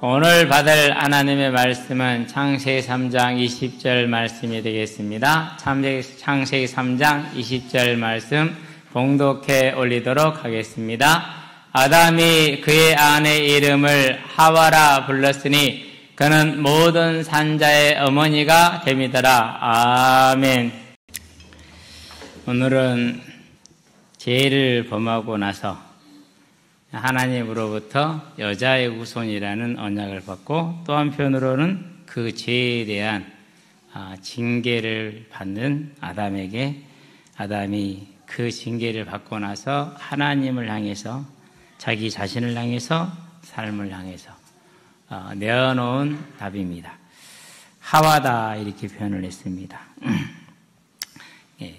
오늘 받을 하나님의 말씀은 창세기 3장 20절 말씀이 되겠습니다. 창세기 3장 20절 말씀 봉독해 올리도록 하겠습니다. 아담이 그의 아내 이름을 하와라 불렀으니 그는 모든 산자의 어머니가 됨이더라. 아멘. 오늘은 죄를 범하고 나서 하나님으로부터 여자의 후손이라는 언약을 받고 또 한편으로는 그 죄에 대한 징계를 받는 아담에게 아담이 그 징계를 받고 나서 하나님을 향해서 자기 자신을 향해서 삶을 향해서 내어놓은 답입니다. 하와다 이렇게 표현을 했습니다. 예.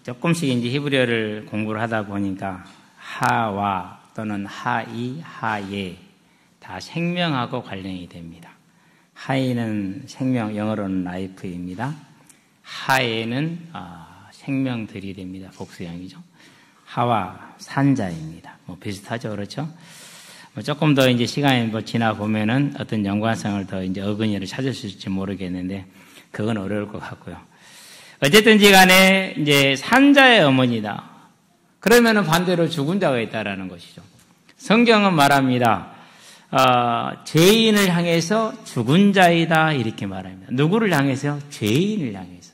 조금씩 이제 히브리어를 공부를 하다 보니까 하와 또는 하이, 하예 다 생명하고 관련이 됩니다. 하이는 생명, 영어로는 라이프입니다. 하예는 생명들이 됩니다. 복수형이죠. 하와 산자입니다. 비슷하죠, 그렇죠? 조금 더 이제 시간이 지나 보면은 어떤 연관성을 더 이제 어근이를 찾을 수 있을지 모르겠는데 그건 어려울 것 같고요. 어쨌든지 간에 이제 산자의 어머니다. 그러면은 반대로 죽은 자가 있다라는 것이죠. 성경은 말합니다. 죄인을 향해서 죽은 자이다 이렇게 말합니다. 누구를 향해서요? 죄인을 향해서.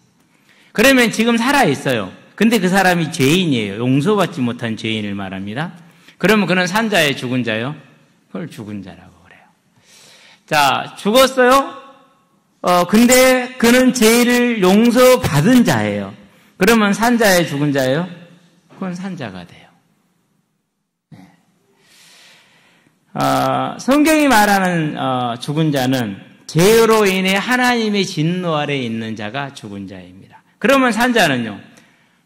그러면 지금 살아 있어요. 근데 그 사람이 죄인이에요. 용서받지 못한 죄인을 말합니다. 그러면 그는 산자예요, 죽은 자요? 그걸 죽은 자라고 그래요. 자, 죽었어요? 근데 그는 죄를 용서받은 자예요. 그러면 산자예요, 죽은 자예요? 그건 산자가 돼요. 네. 성경이 말하는 죽은 자는 죄로 인해 하나님의 진노 아래 있는 자가 죽은 자입니다. 그러면 산자는요,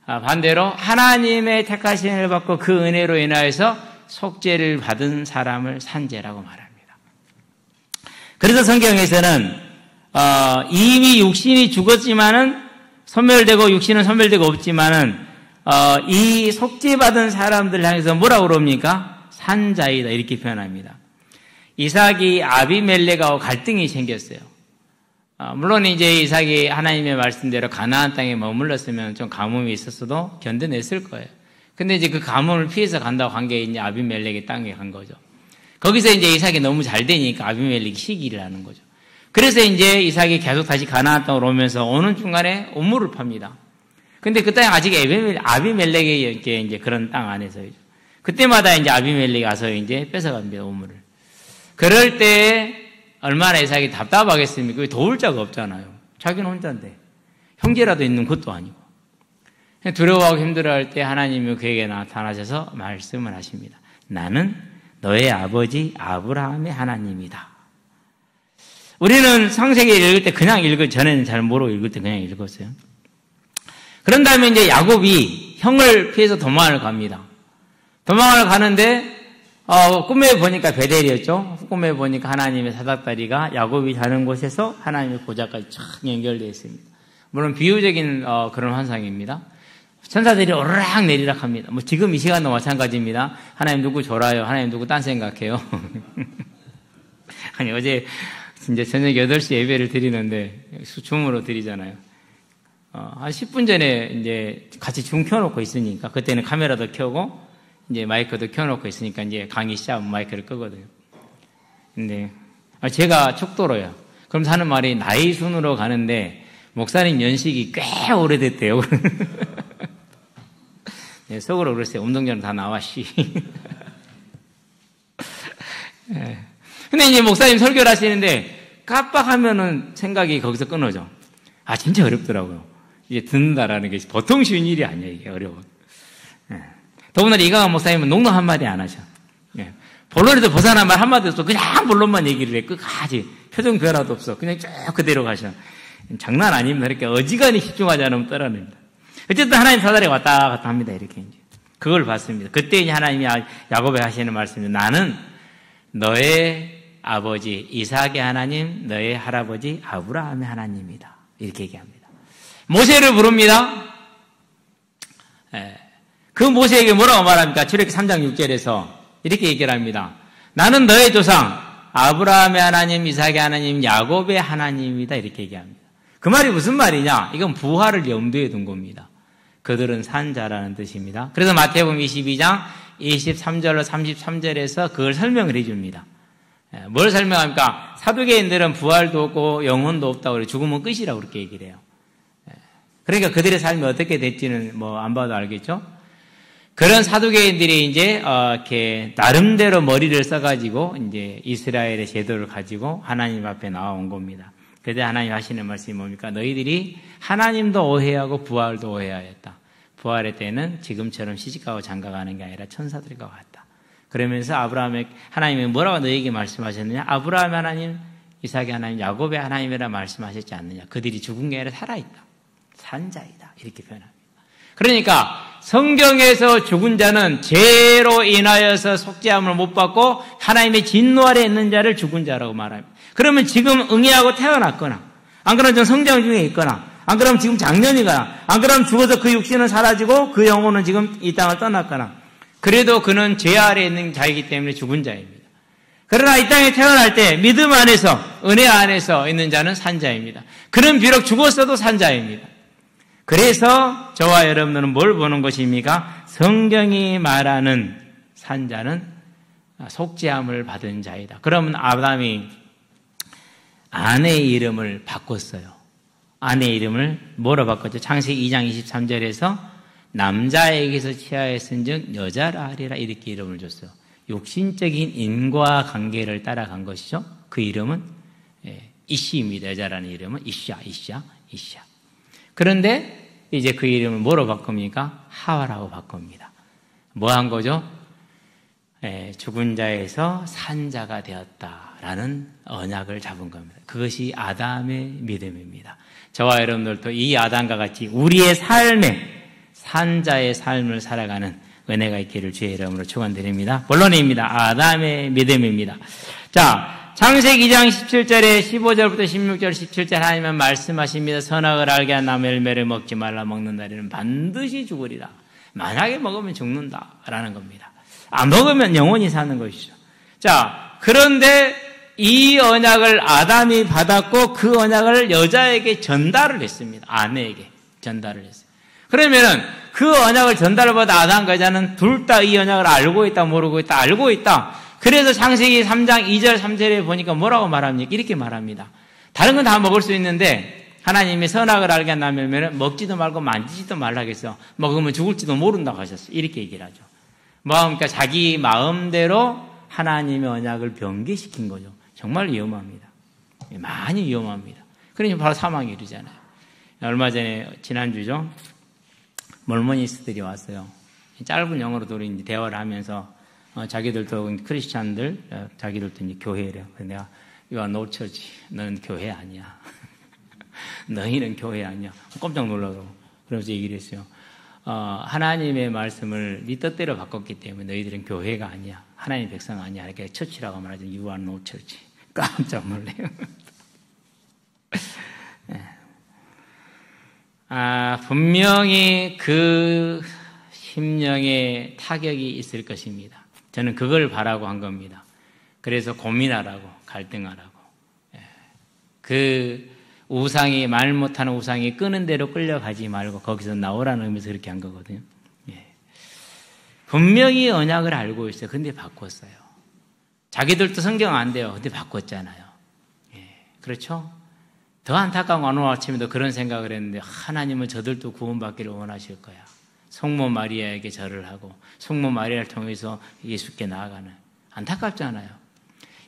반대로 하나님의 택하심을 받고 그 은혜로 인하여서 속죄를 받은 사람을 산자라고 말합니다. 그래서 성경에서는 이미 육신이 죽었지만은 소멸되고 육신은 소멸되고 없지만은 이 속죄받은 사람들 향해서 뭐라고 그럽니까? 산자이다 이렇게 표현합니다. 이삭이 아비멜렉하고 갈등이 생겼어요. 물론 이제 이삭이 하나님의 말씀대로 가나안 땅에 머물렀으면 좀 가뭄이 있었어도 견뎌냈을 거예요. 근데 이제 그 가뭄을 피해서 간다고 한 게 이제 아비멜렉의 땅에 간 거죠. 거기서 이제 이삭이 너무 잘 되니까 아비멜렉이 시기를 하는 거죠. 그래서 이제 이삭이 계속 다시 가나안 땅으로 오면서 오는 중간에 우물을 팝니다. 근데 그 땅이 아직 아비멜렉의 이제 그런 땅 안에서죠. 그때마다 이제 아비멜렉이 와서 이제 뺏어갑니다, 우물을. 그럴 때 얼마나 이삭이 답답하겠습니까? 도울 자가 없잖아요. 자기는 혼자인데. 형제라도 있는 것도 아니고. 두려워하고 힘들어할 때 하나님이 그에게 나타나셔서 말씀을 하십니다. 나는 너의 아버지 아브라함의 하나님이다. 우리는 창세기를 읽을 때 그냥 전에는 잘 모르고 읽을 때 그냥 읽었어요. 그런 다음에 이제 야곱이 형을 피해서 도망을 갑니다. 도망을 가는데, 꿈에 보니까 베델이었죠. 꿈에 보니까 하나님의 사닥다리가 야곱이 자는 곳에서 하나님의 보좌까지 쫙 연결되어 있습니다. 물론 비유적인 그런 환상입니다. 천사들이 오르락 내리락 합니다. 지금 이 시간도 마찬가지입니다. 하나님 누구 졸아요? 하나님 누구 딴 생각해요? 아니, 어제 이제 저녁 8시 예배를 드리는데, 줌으로 드리잖아요. 한 10분 전에 이제 같이 줌 켜놓고 있으니까, 그때는 카메라도 켜고, 이제 마이크도 켜놓고 있으니까 이제 강의 시작하면 마이크를 끄거든요. 근데, 제가 척도로요. 그럼 하는 말이 나이 순으로 가는데, 목사님 연식이 꽤 오래됐대요. 네, 속으로 그랬어요. 운동장 다 나와, 씨. 네. 근데 이제 목사님 설교를 하시는데, 깜빡하면은 생각이 거기서 끊어져. 진짜 어렵더라고요. 이제 듣는다라는 게 보통 쉬운 일이 아니에요. 이게 어려워. 예. 더군다나 이강한 목사님은 농담 한마디 안 하셔. 예. 본론에도 벗어난 말 한마디 없어. 그냥 본론만 얘기를 해. 끝까지. 표정 변화도 없어. 그냥 쭉 그대로 가셔. 장난 아닙니다. 이렇게 어지간히 집중하지 않으면 떨어냅니다. 어쨌든 하나님 사다리 왔다 갔다 합니다. 이렇게 이제. 그걸 봤습니다. 그때 이제 하나님이 야곱에 하시는 말씀입니다. 나는 너의 아버지 이삭의 하나님, 너의 할아버지 아브라함의 하나님이다. 이렇게 얘기합니다. 모세를 부릅니다. 그 모세에게 뭐라고 말합니까? 출애굽기 3장 6절에서 이렇게 얘기를 합니다. 나는 너의 조상 아브라함의 하나님, 이삭의 하나님, 야곱의 하나님이다 이렇게 얘기합니다. 그 말이 무슨 말이냐? 이건 부활을 염두에 둔 겁니다. 그들은 산 자라는 뜻입니다. 그래서 마태복음 22장 23절로 33절에서 그걸 설명을 해줍니다. 뭘 설명합니까? 사두개인들은 부활도 없고 영혼도 없다고 그래. 죽으면 끝이라고 그렇게 얘기를 해요. 그러니까 그들의 삶이 어떻게 될지는 뭐 안 봐도 알겠죠? 그런 사두개인들이 이제 이렇게 나름대로 머리를 써가지고 이제 이스라엘의 제도를 가지고 하나님 앞에 나와온 겁니다. 그때 하나님 하시는 말씀이 뭡니까? 너희들이 하나님도 오해하고 부활도 오해하였다. 부활의 때는 지금처럼 시집가고 장가가는 게 아니라 천사들과 같다. 그러면서 하나님이 뭐라고 너희에게 말씀하셨느냐? 아브라함의 하나님, 이삭의 하나님, 야곱의 하나님이라 말씀하셨지 않느냐? 그들이 죽은 게 아니라 살아있다. 산자이다. 이렇게 표현합니다. 그러니까 성경에서 죽은 자는 죄로 인하여서 속죄함을 못 받고 하나님의 진노 아래 있는 자를 죽은 자라고 말합니다. 그러면 지금 응애하고 태어났거나, 안 그러면 좀 성장 중에 있거나, 안 그러면 지금 작년이거나, 안 그러면 죽어서 그 육신은 사라지고 그 영혼은 지금 이 땅을 떠났거나, 그래도 그는 죄 아래 있는 자이기 때문에 죽은 자입니다. 그러나 이 땅에 태어날 때 믿음 안에서, 은혜 안에서 있는 자는 산자입니다. 그는 비록 죽었어도 산자입니다. 그래서 저와 여러분들은 뭘 보는 것입니까? 성경이 말하는 산자는 속죄함을 받은 자이다. 그러면 아담이 아내의 이름을 바꿨어요. 아내의 이름을 뭐로 바꿨죠? 창세기 2장 23절에서 남자에게서 취하였은즉 여자라 하리라 이렇게 이름을 줬어요. 육신적인 인과관계를 따라간 것이죠. 그 이름은 이시입니다. 여자라는 이름은 이샤. 그런데 이제 그 이름을 뭐로 바꿉니까? 하와라고 바꿉니다. 뭐 한 거죠? 죽은 자에서 산 자가 되었다라는 언약을 잡은 겁니다. 그것이 아담의 믿음입니다. 저와 여러분들도 이 아담과 같이 우리의 삶에 산자의 삶을 살아가는 은혜가 있기를 주의 이름으로 축원드립니다. 본론입니다. 아담의 믿음입니다. 자, 창세기 2장 17절에 15절부터 16절 17절 하나님은 말씀하십니다. 선악을 알게 한 나무 열매를 먹지 말라. 먹는 날에는 반드시 죽으리라. 만약에 먹으면 죽는다라는 겁니다. 안 먹으면 영원히 사는 것이죠. 자, 그런데 이 언약을 아담이 받았고 그 언약을 여자에게 전달을 했습니다. 아내에게 전달을 했어요. 그러면은 그 언약을 전달받아 아담과 여자는 둘 다 이 언약을 알고 있다, 모르고 있다, 알고 있다. 그래서 창세기 3장 2절 3절에 보니까 뭐라고 말합니까? 이렇게 말합니다. 다른 건 다 먹을 수 있는데 하나님이 선악을 알게 한 나무 열매는 먹지도 말고 만지지도 말라겠어. 먹으면 죽을지도 모른다고 하셨어요. 이렇게 얘기를 하죠. 그러니까 자기 마음대로 하나님의 언약을 변개시킨 거죠. 정말 위험합니다. 많이 위험합니다. 그러니 바로 사망에 이르잖아요. 얼마 전에 지난주죠. 몰모니스트들이 왔어요. 짧은 영어로 이제 대화를 하면서 자기들도 크리스찬들, 자기들도 이제 교회래요. 내가 You are no church. 너는 교회 아니야. 너희는 교회 아니야. 깜짝 놀라고 그러면서 얘기를 했어요. 하나님의 말씀을 네 뜻대로 바꿨기 때문에 너희들은 교회가 아니야. 하나님 백성 아니야. 이렇게 처치라고 말하죠. You are no church. 깜짝 놀래요. 분명히 그 심령에 타격이 있을 것입니다. 저는 그걸 바라고 한 겁니다. 그래서 고민하라고, 갈등하라고. 그 우상이, 말 못하는 우상이 끄는 대로 끌려가지 말고 거기서 나오라는 의미에서 그렇게 한 거거든요. 분명히 언약을 알고 있어요. 근데 바꿨어요. 자기들도 성경 안 돼요. 근데 바꿨잖아요. 그렇죠? 더 안타까운 건 오늘 아침에도 그런 생각을 했는데 하나님은 저들도 구원받기를 원하실 거야. 성모 마리아에게 절을 하고 성모 마리아를 통해서 예수께 나아가는. 안타깝잖아요.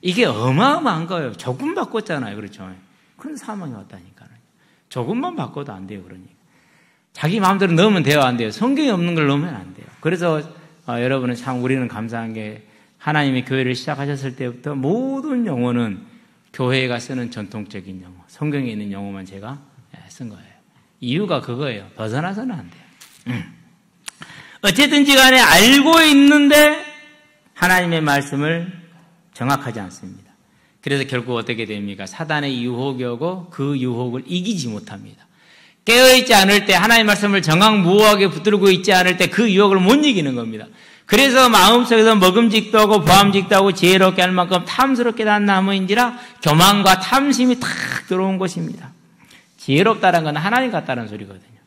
이게 어마어마한 거예요. 조금 바꿨잖아요. 그렇죠? 그런 사망이 왔다니까요. 조금만 바꿔도 안 돼요. 그러니까 자기 마음대로 넣으면 돼요, 안 돼요? 성경이 없는 걸 넣으면 안 돼요. 그래서 여러분은 참 우리는 감사한 게 하나님이 교회를 시작하셨을 때부터 모든 용어는 교회가 쓰는 전통적인 용어, 성경에 있는 용어만 제가 쓴 거예요. 이유가 그거예요. 벗어나서는 안 돼요. 어쨌든지 간에 알고 있는데 하나님의 말씀을 정확하지 않습니다. 그래서 결국 어떻게 됩니까? 사단의 유혹이 오고 그 유혹을 이기지 못합니다. 깨어있지 않을 때, 하나님의 말씀을 정확무호하게 붙들고 있지 않을 때 그 유혹을 못 이기는 겁니다. 그래서 마음속에서 먹음직도 하고 보암직도 하고 지혜롭게 할 만큼 탐스럽게 난 나무인지라 교만과 탐심이 탁 들어온 것입니다. 지혜롭다는 건 하나님 같다는 소리거든요.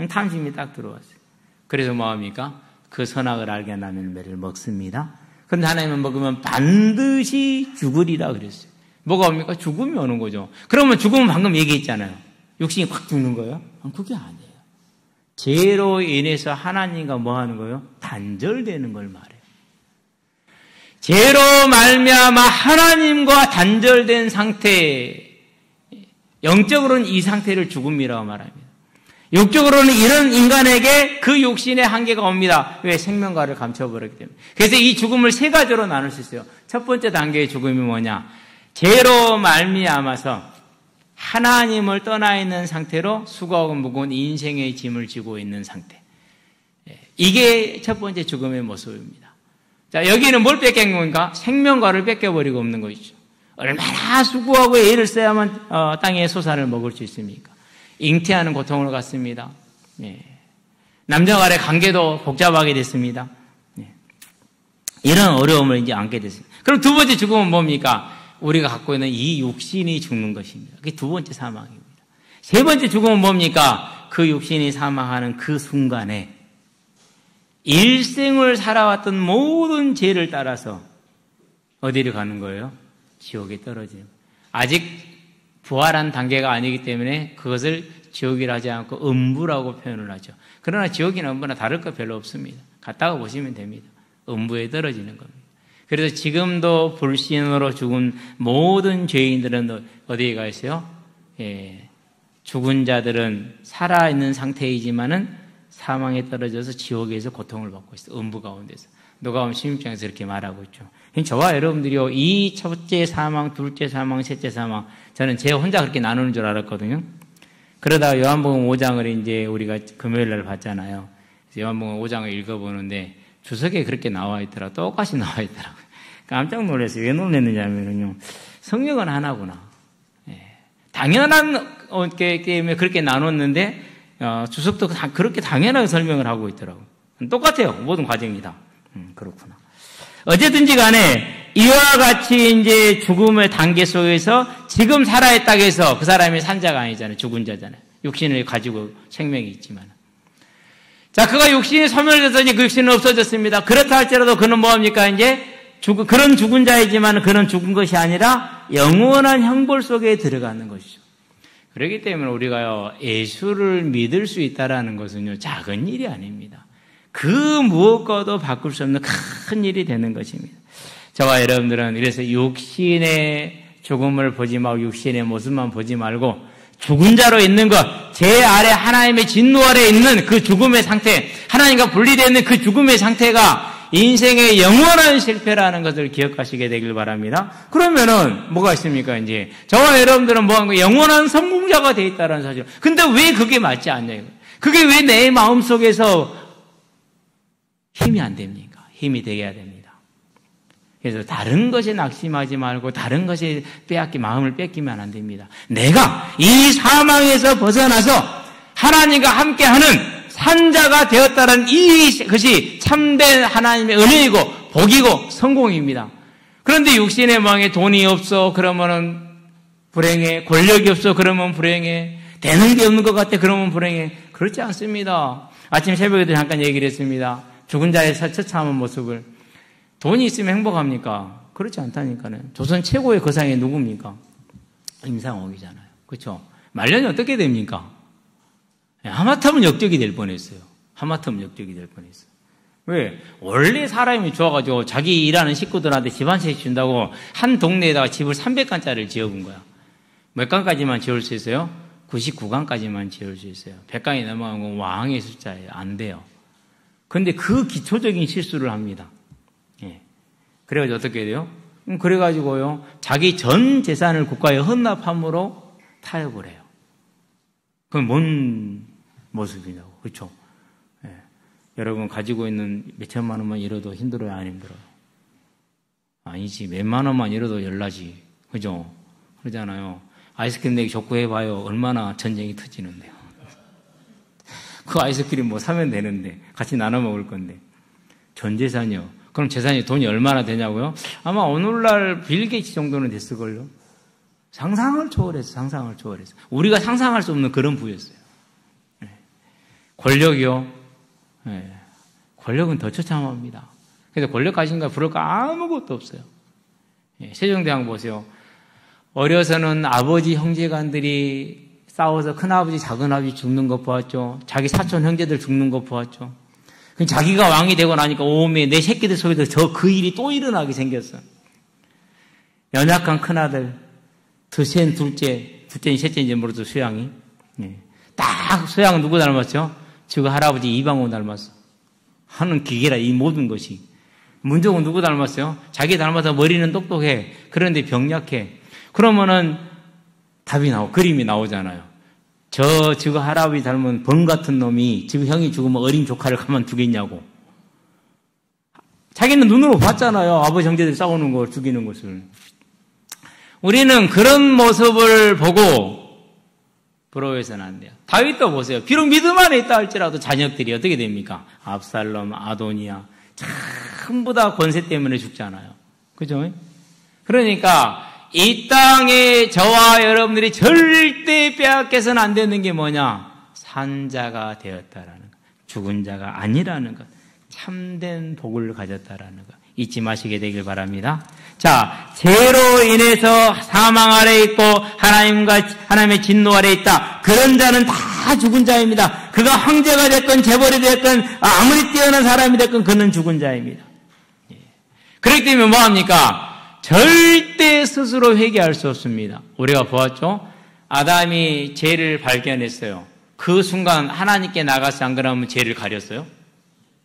탐심이 딱 들어왔어요. 그래서 뭐합니까? 그 선악을 알게 한 열매를 먹습니다. 그런데 하나님은 먹으면 반드시 죽으리라 그랬어요. 뭐가 옵니까? 죽음이 오는 거죠. 그러면 죽음은 방금 얘기했잖아요. 육신이 확 죽는 거예요? 그게 아니에요. 죄로 인해서 하나님과 뭐 하는 거예요? 단절되는 걸 말해요. 죄로 말미암아 하나님과 단절된 상태, 영적으로는 이 상태를 죽음이라고 말합니다. 육적으로는 이런 인간에게 그 육신의 한계가 옵니다. 왜? 생명과를 감춰버렸기 때문에. 그래서 이 죽음을 세 가지로 나눌 수 있어요. 첫 번째 단계의 죽음이 뭐냐? 죄로 말미암아서 하나님을 떠나 있는 상태로 수고하고 무거운 인생의 짐을 지고 있는 상태. 이게 첫 번째 죽음의 모습입니다. 자, 여기는 뭘 뺏긴 건가? 생명과를 뺏겨버리고 없는 것이죠. 얼마나 수고하고 애를 써야만 땅의 소산을 먹을 수 있습니까? 잉태하는 고통을 갖습니다. 남녀 간의 관계도 복잡하게 됐습니다. 이런 어려움을 이제 안게 됐습니다. 그럼 두 번째 죽음은 뭡니까? 우리가 갖고 있는 이 육신이 죽는 것입니다. 그게 두 번째 사망입니다. 세 번째 죽음은 뭡니까? 그 육신이 사망하는 그 순간에 일생을 살아왔던 모든 죄를 따라서 어디를 가는 거예요? 지옥에 떨어지는 거예요. 아직 부활한 단계가 아니기 때문에 그것을 지옥이라 하지 않고 음부라고 표현을 하죠. 그러나 지옥이나 음부나 다를 거 별로 없습니다. 갔다가 보시면 됩니다. 음부에 떨어지는 겁니다. 그래서 지금도 불신으로 죽은 모든 죄인들은 어디에 가 있어요? 죽은 자들은 살아있는 상태이지만은 사망에 떨어져서 지옥에서 고통을 받고 있어요. 음부 가운데서. 누가복음 16장에서 이렇게 말하고 있죠. 저와 여러분들이요, 이 첫째 사망, 둘째 사망, 셋째 사망, 저는 제 혼자 그렇게 나누는 줄 알았거든요. 그러다가 요한복음 5장을 이제 우리가 금요일 날 봤잖아요. 요한복음 5장을 읽어보는데 주석에 그렇게 나와 있더라고요. 똑같이 나와 있더라고요. 깜짝 놀랐어요. 왜 놀랐느냐면요, 성경은 하나구나. 당연한 게임에 그렇게 나눴는데 주석도 그렇게 당연하게 설명을 하고 있더라고요. 똑같아요. 모든 과정이 다. 그렇구나. 어쨌든지 간에 이와 같이 이제 죽음의 단계 속에서 지금 살아있다고 해서 그 사람이 산자가 아니잖아요. 죽은 자잖아요. 육신을 가지고 생명이 있지만. 자, 그가 육신이 소멸되더니 그 육신은 없어졌습니다. 그렇다 할지라도 그는 뭐합니까? 이제 그런 죽은 자이지만 그는 죽은 것이 아니라 영원한 형벌 속에 들어가는 것이죠. 그렇기 때문에 우리가요, 예수를 믿을 수 있다라는 것은요, 작은 일이 아닙니다. 그 무엇과도 바꿀 수 없는 큰 일이 되는 것입니다. 저와 여러분들은 이래서 육신의 죽음을 보지 말고 육신의 모습만 보지 말고 죽은 자로 있는 것, 제 아래 하나님의 진노 아래 있는 그 죽음의 상태, 하나님과 분리되어 있는 그 죽음의 상태가 인생의 영원한 실패라는 것을 기억하시게 되길 바랍니다. 그러면은 뭐가 있습니까? 이제 저와 여러분들은 뭐한 거 영원한 성공자가 되어 있다는 사실. 근데 왜 그게 맞지 않냐? 그게 왜 내 마음 속에서 힘이 안 됩니까? 힘이 되게 해야 됩니다. 그래서 다른 것에 낙심하지 말고 다른 것에 마음을 뺏기면 안 됩니다. 내가 이 사망에서 벗어나서 하나님과 함께하는 산자가 되었다는 이것이 참된 하나님의 은혜이고 복이고 성공입니다. 그런데 육신의 망에 돈이 없어 그러면은 불행해. 권력이 없어 그러면 불행해. 되는 게 없는 것 같아 그러면 불행해. 그렇지 않습니다. 아침 새벽에도 잠깐 얘기를 했습니다. 죽은 자의 처참한 모습을. 돈이 있으면 행복합니까? 그렇지 않다니까요. 조선 최고의 거상이 누굽니까? 임상옥이잖아요. 그렇죠? 말년이 어떻게 됩니까? 하마터면 역적이 될 뻔했어요. 하마터면 역적이 될 뻔했어요. 왜? 원래 사람이 좋아가지고 자기 일하는 식구들한테 집 한 채 준다고 한 동네에다가 집을 300간짜리를 지어본 거야. 몇 간까지만 지을 수 있어요? 99간까지만 지을 수 있어요. 100간이 넘어간 건 왕의 숫자예요. 안 돼요. 그런데 그 기초적인 실수를 합니다. 그래가지고 어떻게 돼요? 그래가지고요, 자기 전 재산을 국가에 헌납함으로 타협을 해요. 그건 뭔 모습이냐고. 그렇죠? 여러분 가지고 있는 몇천만 원만 잃어도 힘들어요? 안 힘들어요? 아니지. 몇만 원만 잃어도 열나지. 그죠? 그러잖아요. 아이스크림 내기 족구 해봐요. 얼마나 전쟁이 터지는데요. 그 아이스크림 뭐 사면 되는데 같이 나눠 먹을 건데. 전 재산이요. 그럼 재산이 돈이 얼마나 되냐고요? 아마 오늘날 빌 게이츠 정도는 됐을걸요. 상상을 초월해서. 우리가 상상할 수 없는 그런 부였어요. 권력이요. 권력은 더 처참합니다. 그래서 권력 가진가 부를까 아무것도 없어요. 세종대왕 보세요. 어려서는 아버지 형제간들이 싸워서 큰아버지 작은아버지 죽는 거 보았죠. 자기 사촌 형제들 죽는 거 보았죠. 자기가 왕이 되고 나니까 오메 내 새끼들 속에서 그 일이 또 일어나게 생겼어. 연약한 큰아들, 둘째는 셋째인지 모르죠. 수양이. 딱 수양은 누구 닮았죠? 지금 할아버지 이방원 닮았어. 하는 기계라 이 모든 것이. 문종은 누구 닮았어요? 자기 닮아서 머리는 똑똑해. 그런데 병약해. 그러면은 답이 그림이 나오잖아요. 지금 할아버지 닮은 범 같은 놈이 지금 형이 죽으면 어린 조카를 가만두겠냐고. 자기는 눈으로 봤잖아요. 아버지 형제들이 싸우는 걸, 죽이는 것을. 우리는 그런 모습을 보고 부러워해서는 안 돼요. 다윗도 보세요. 비록 믿음 안에 있다 할지라도 자녀들이 어떻게 됩니까? 압살롬, 아도니아 전부 다 권세 때문에 죽잖아요. 그죠? 그러니까 이 땅에 저와 여러분들이 절대 빼앗겨서는 안 되는 게 뭐냐? 산자가 되었다라는 것. 죽은 자가 아니라는 것. 참된 복을 가졌다라는 것. 잊지 마시게 되길 바랍니다. 자, 죄로 인해서 사망 아래 있고 하나님의 진노 아래 있다. 그런 자는 다 죽은 자입니다. 그가 황제가 됐건 재벌이 됐건 아무리 뛰어난 사람이 됐건 그는 죽은 자입니다. 그렇기 때문에 뭐합니까? 절대 스스로 회개할 수 없습니다. 우리가 보았죠? 아담이 죄를 발견했어요. 그 순간 하나님께 나가서 안 그러면 죄를 가렸어요?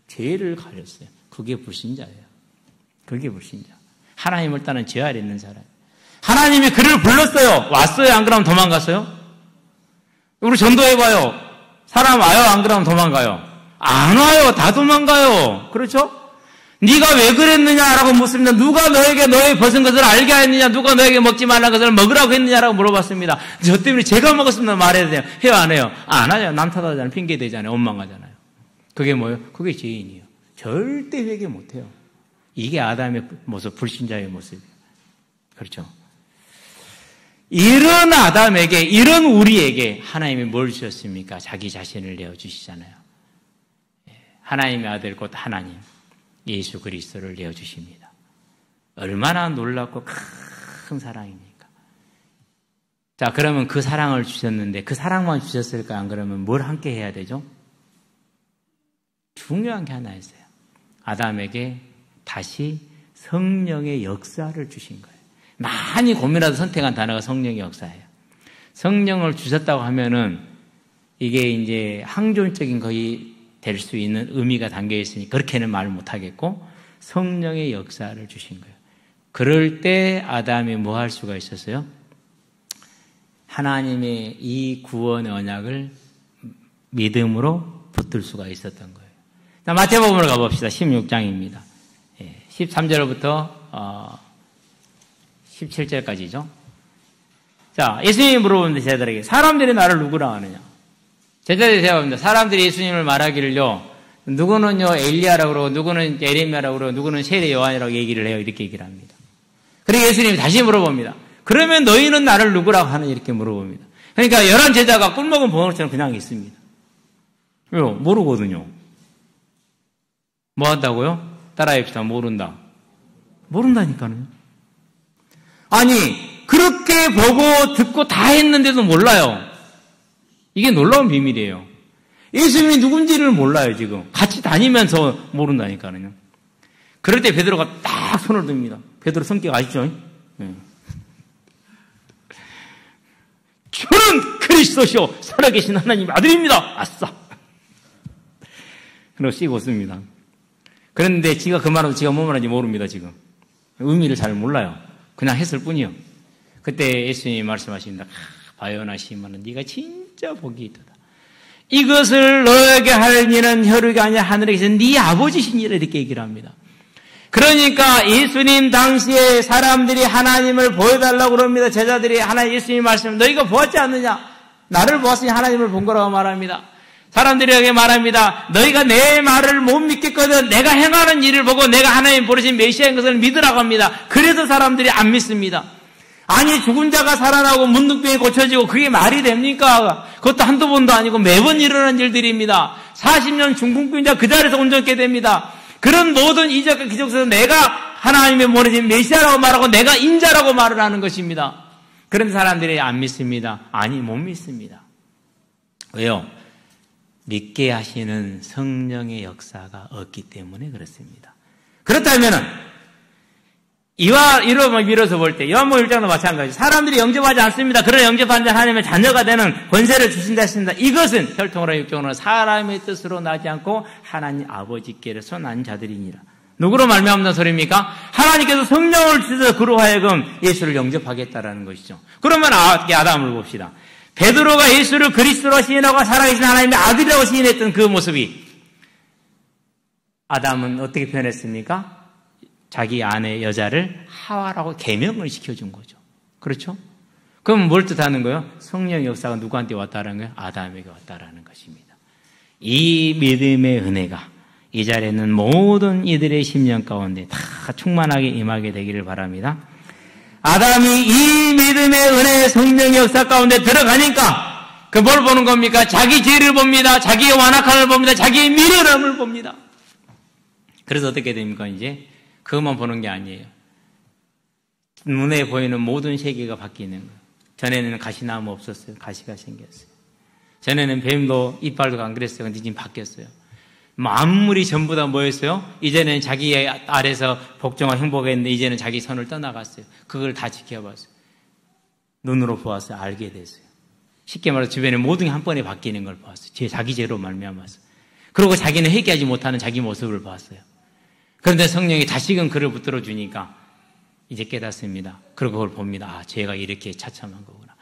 죄를 가렸어요. 그게 불신자예요. 그게 불신자. 하나님을 따른 죄 아래 있는 사람. 하나님이 그를 불렀어요. 왔어요? 안 그러면 도망갔어요? 우리 전도해봐요. 사람 와요? 안 그러면 도망가요? 안 와요. 다 도망가요. 그렇죠? 네가 왜 그랬느냐라고 묻습니다. 누가 너에게 너의 벗은 것을 알게 했느냐? 누가 너에게 먹지 말라는 것을 먹으라고 했느냐라고 물어봤습니다. 저 때문에 제가 먹었습니다. 말해야 돼요. 해요? 안 해요? 안 하죠. 남 탓하잖아요. 핑계 대잖아요. 원망하잖아요. 그게 뭐예요? 그게 죄인이에요. 절대 회개 못해요. 이게 아담의 모습, 불신자의 모습이에요. 그렇죠? 이런 아담에게, 이런 우리에게 하나님이 뭘 주셨습니까? 자기 자신을 내어주시잖아요. 하나님의 아들 곧 하나님. 예수 그리스도를 내어주십니다. 얼마나 놀랍고 큰 사랑입니까? 자, 그러면 그 사랑을 주셨는데 그 사랑만 주셨을까? 안 그러면 뭘 함께 해야 되죠? 중요한 게 하나 있어요. 아담에게 다시 성령의 역사를 주신 거예요. 많이 고민하다 선택한 단어가 성령의 역사예요. 성령을 주셨다고 하면은 이게 이제 항존적인 거의 될 수 있는 의미가 담겨 있으니 그렇게는 말 못하겠고 성령의 역사를 주신 거예요. 그럴 때 아담이 뭐 할 수가 있었어요? 하나님의 이 구원의 언약을 믿음으로 붙들 수가 있었던 거예요. 자, 마태복음으로 가봅시다. 16장입니다. 13절부터 17절까지죠. 자, 예수님이 물어보는데 제자들에게 사람들이 나를 누구라 하느냐? 제자들이 대답합니다. 사람들이 예수님을 말하기를요. 누구는요 엘리야라고 그러고 누구는 예레미야라고 그러고 누구는 세례 요한이라고 얘기를 해요. 이렇게 얘기를 합니다. 그리고 예수님이 다시 물어봅니다. 그러면 너희는 나를 누구라고 하느냐 이렇게 물어봅니다. 그러니까 11 제자가 꿀먹은 벙어리처럼 그냥 있습니다. 왜요? 모르거든요. 뭐 한다고요? 따라합시다. 모른다. 모른다니까요. 아니 그렇게 보고 듣고 다 했는데도 몰라요. 이게 놀라운 비밀이에요. 예수님이 누군지를 몰라요, 지금. 같이 다니면서 모른다니까요. 그럴 때 베드로가 딱 손을 듭니다. 베드로 성격 아시죠? 네. 저는 그리스도시요 살아계신 하나님의 아들입니다. 아싸. 그리고 씩 웃습니다. 그런데 지가 그 말하고 지가 뭐 말하는지 모릅니다, 지금. 의미를 잘 몰라요. 그냥 했을 뿐이요. 그때 예수님이 말씀하십니다. 바요나 시몬아, 네가 진짜 복이 있도다. 이것을 너에게 할 일은 혈육이 아니라 하늘에 계신 네 아버지시니라 이렇게 얘기를 합니다. 그러니까 예수님 당시에 사람들이 하나님을 보여달라고 그럽니다. 제자들이 예수님 말씀 너희가 보았지 않느냐? 나를 보았으니 하나님을 본 거라고 말합니다. 사람들에게 말합니다. 너희가 내 말을 못 믿겠거든. 내가 행하는 일을 보고 내가 하나님 보내신 메시아인 것을 믿으라고 합니다. 그래서 사람들이 안 믿습니다. 아니, 죽은 자가 살아나고 문둥병이 고쳐지고 그게 말이 됩니까? 그것도 한두 번도 아니고 매번 일어난 일들입니다. 40년 중풍병자 그 자리에서 온전케 됩니다. 그런 모든 이적과 기적 속에서 내가 하나님의 보내신 메시아라고 말하고 내가 인자라고 말을 하는 것입니다. 그런 사람들이 안 믿습니다. 아니, 못 믿습니다. 왜요? 믿게 하시는 성령의 역사가 없기 때문에 그렇습니다. 그렇다면은 이와 이로 밀어서 볼 때 요한복음 1장도 마찬가지. 사람들이 영접하지 않습니다. 그러나 영접하는 자 하나님의 자녀가 되는 권세를 주신다 했습니다. 이것은 혈통으로 육종으로 사람의 뜻으로 나지 않고 하나님 아버지께로서 난 자들이니라. 누구로 말미암는 소리입니까? 하나님께서 성령을 주셔서 그로 하여금 예수를 영접하겠다라는 것이죠. 그러면 아담을 봅시다. 베드로가 예수를 그리스도로 시인하고 살아계신 하나님의 아들이라고 시인했던 그 모습이 아담은 어떻게 표현했습니까? 자기 아내 여자를 하와라고 계명을 시켜준 거죠. 그렇죠? 그럼 뭘 뜻하는 거예요? 성령의 역사가 누구한테 왔다는 거예요? 아담에게 왔다라는 것입니다. 이 믿음의 은혜가 이 자리에 있는 모든 이들의 심령 가운데 다 충만하게 임하게 되기를 바랍니다. 아담이 이 믿음의 은혜의 성령의 역사 가운데 들어가니까 그 뭘 보는 겁니까? 자기 죄를 봅니다. 자기의 완악함을 봅니다. 자기의 미련함을 봅니다. 그래서 어떻게 됩니까? 이제 그것만 보는 게 아니에요. 눈에 보이는 모든 세계가 바뀌는 거예요. 전에는 가시나무 없었어요. 가시가 생겼어요. 전에는 뱀도 이빨도 안 그랬어요. 근데 지금 바뀌었어요. 만물이 전부 다 뭐였어요? 이제는 자기의 아래서 복종과 행복을 했는데 이제는 자기 선을 떠나갔어요. 그걸 다 지켜봤어요. 눈으로 보았어요. 알게 됐어요. 쉽게 말해서 주변의 모든 게 한 번에 바뀌는 걸 보았어요. 자기 죄로 말미암아서. 그리고 자기는 회개하지 못하는 자기 모습을 보았어요. 그런데 성령이 다시금 그를 붙들어 주니까 이제 깨닫습니다. 그리고 그걸 봅니다. 아, 죄가 이렇게 차참한 거구나.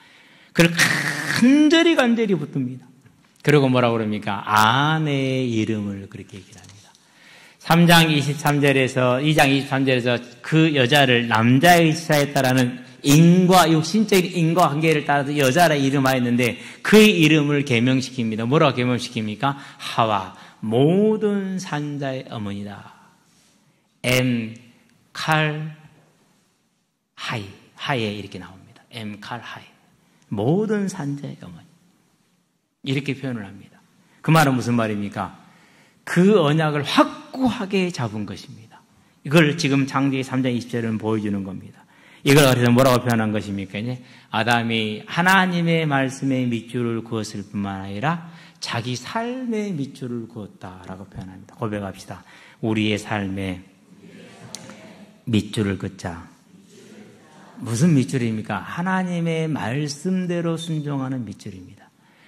그걸 간절히 붙듭니다. 그리고 뭐라고 그럽니까? 아내의 이름을 그렇게 얘기를 합니다. 2장 23절에서 그 여자를 남자의 의사했다라는 육신적인 인과 관계를 따라서 여자라 이름하였는데 그 이름을 계명시킵니다. 뭐라고 계명시킵니까? 하와, 모든 산자의 어머니다. 하에 이렇게 나옵니다. 하에. 모든 산자의 어머니. 이렇게 표현을 합니다. 그 말은 무슨 말입니까? 그 언약을 확고하게 잡은 것입니다. 이걸 지금 창세기 3장 20절은 보여주는 겁니다. 이걸 그래서 뭐라고 표현한 것입니까? 이제 아담이 하나님의 말씀의 밑줄을 그었을 뿐만 아니라 자기 삶의 밑줄을 그었다라고 표현합니다. 고백합시다. 우리의 삶에 밑줄을 긋자. 무슨 밑줄입니까? 하나님의 말씀대로 순종하는 밑줄입니다.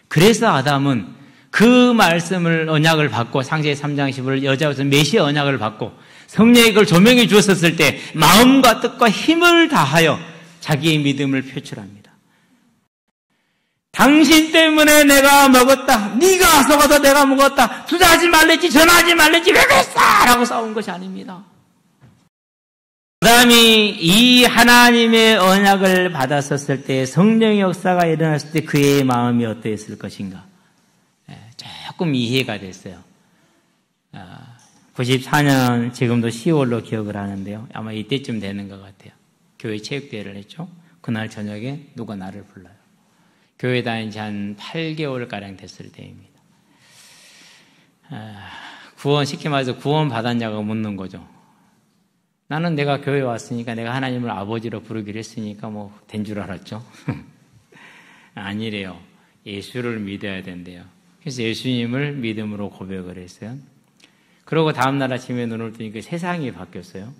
그래서 아담은 그 말씀을 언약을 받고 창세기 3장 15절 여자로서 메시아 언약을 받고 성령이 그걸 조명해 주었을 때 마음과 뜻과 힘을 다하여 자기의 믿음을 표출합니다. 당신 때문에 내가 먹었다. 네가 속아서 내가 먹었다. 투자하지 말랬지 전화하지 말랬지 왜 그랬어? 라고 싸운 것이 아닙니다. 아담이 이 하나님의 언약을 받았었을 때 성령의 역사가 일어났을 때 그의 마음이 어떠했을 것인가? 조금 이해가 됐어요. 94년 지금도 10월로 기억을 하는데요. 아마 이때쯤 되는 것 같아요. 교회 체육대회를 했죠. 그날 저녁에 누가 나를 불러요. 교회 다닌 지 한 8개월가량 됐을 때입니다. 쉽게 말해서 구원 받았냐고 묻는 거죠. 나는 내가 교회에 왔으니까 내가 하나님을 아버지로 부르기로 했으니까 된 줄 알았죠. 아니래요. 예수를 믿어야 된대요. 그래서 예수님을 믿음으로 고백을 했어요. 그러고 다음날 아침에 눈을 뜨니까 세상이 바뀌었어요.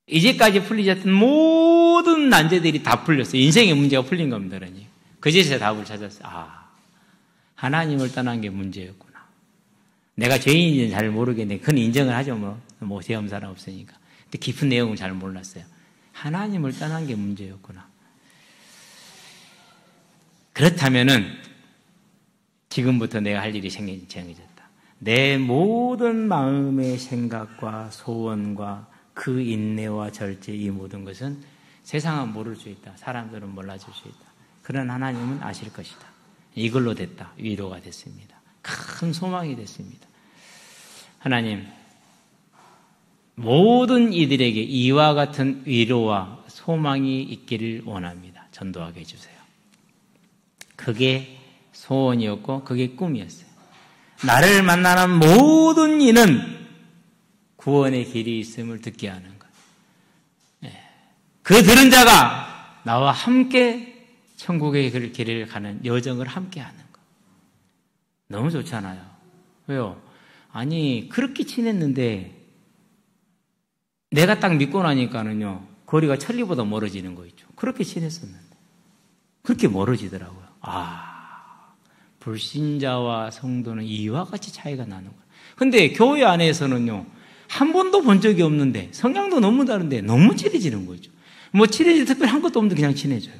이제까지 풀리지 않던 모든 난제들이 다 풀렸어요. 인생의 문제가 풀린 겁니다. 그러니. 그제서 답을 찾았어요. 하나님을 떠난 게 문제였구나. 내가 죄인인지는 잘 모르겠는데 그건 인정을 하죠. 죄 없는 사람 없으니까. 근데 깊은 내용은 잘 몰랐어요. 하나님을 떠난 게 문제였구나. 그렇다면은 지금부터 내가 할 일이 정해졌다. 내 모든 마음의 생각과 소원과 그 인내와 절제 이 모든 것은 세상은 모를 수 있다. 사람들은 몰라줄 수 있다. 그런 하나님은 아실 것이다. 이걸로 됐다. 위로가 됐습니다. 큰 소망이 됐습니다. 하나님, 모든 이들에게 이와 같은 위로와 소망이 있기를 원합니다. 전도하게 해주세요. 그게 소원이었고 그게 꿈이었어요. 나를 만나는 모든 이는 구원의 길이 있음을 듣게 하는 것. 그 들은 자가 나와 함께 천국의 길을 가는 여정을 함께 하는 것. 너무 좋잖아요. 왜요? 아니, 그렇게 친했는데 내가 딱 믿고 나니까는요, 거리가 천리보다 멀어지는 거 있죠. 그렇게 친했었는데. 그렇게 멀어지더라고요. 불신자와 성도는 이와 같이 차이가 나는 거예요. 근데 교회 안에서는요, 한 번도 본 적이 없는데, 성향도 너무 다른데, 너무 친해지는 거죠. 뭐, 친해질 특별히 한 것도 없는데 그냥 친해져요.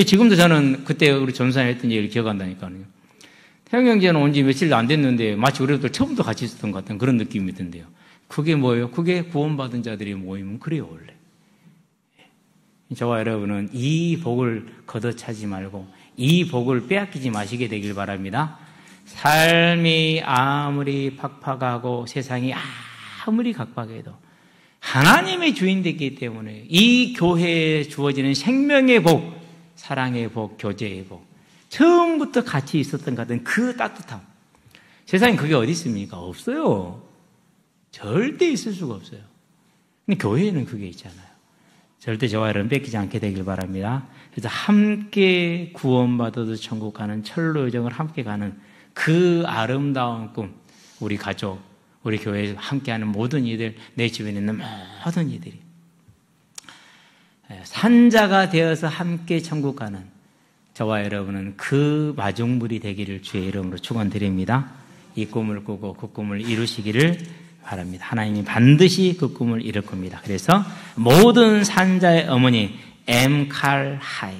지금도 저는 그때 우리 전사님 했던 얘기를 기억한다니까요. 태영 형제는 온 지 며칠 안 됐는데, 마치 우리들 처음부터 같이 있었던 것 같은 그런 느낌이 든대요. 그게 뭐예요? 그게 구원받은 자들이 모이면 그래요, 원래. 저와 여러분은 이 복을 걷어차지 말고 이 복을 빼앗기지 마시게 되길 바랍니다. 삶이 아무리 팍팍하고 세상이 아무리 각박해도 하나님의 주인 되기 때문에 이 교회에 주어지는 생명의 복, 사랑의 복, 교제의 복, 처음부터 같이 있었던 것 같은 그 따뜻함. 세상에 그게 어디 있습니까? 없어요. 절대 있을 수가 없어요. 근데 교회에는 그게 있잖아요. 절대 저와 여러분 뺏기지 않게 되길 바랍니다. 그래서 함께 구원받아도 천국 가는 철로 여정을 함께 가는 그 아름다운 꿈, 우리 가족, 우리 교회에서 함께하는 모든 이들, 내 주변에 있는 모든 이들이 산자가 되어서 함께 천국 가는 저와 여러분은 그 마중물이 되기를 주의 이름으로 축원드립니다. 이 꿈을 꾸고 그 꿈을 이루시기를 바랍니다. 하나님이 반드시 그 꿈을 이룰 겁니다. 그래서 모든 산자의 어머니 엠칼하이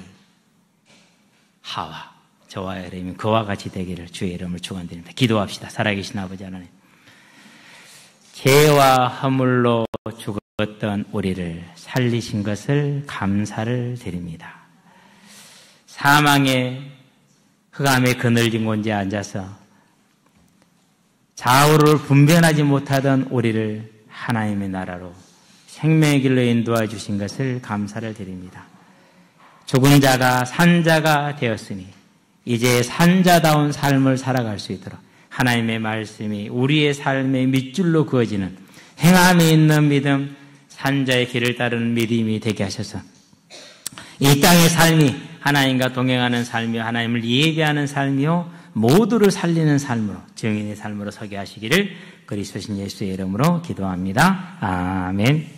하와 저와 여러분이 그와 같이 되기를 주의 이름을 축원드립니다. 기도합시다. 살아계신 아버지 하나님, 죄와 허물로 죽었던 우리를 살리신 것을 감사를 드립니다. 사망의 흑암의 그늘진 곳에 앉아서 좌우를 분별하지 못하던 우리를 하나님의 나라로 생명의 길로 인도해 주신 것을 감사를 드립니다. 죽은 자가 산자가 되었으니 이제 산자다운 삶을 살아갈 수 있도록 하나님의 말씀이 우리의 삶의 밑줄로 그어지는 행함이 있는 믿음, 산자의 길을 따르는 믿음이 되게 하셔서 이 땅의 삶이 하나님과 동행하는 삶이요, 하나님을 예배하는 삶이요, 모두를 살리는 삶으로, 증인의 삶으로 서게 하시기를 그리스도신 예수의 이름으로 기도합니다. 아멘.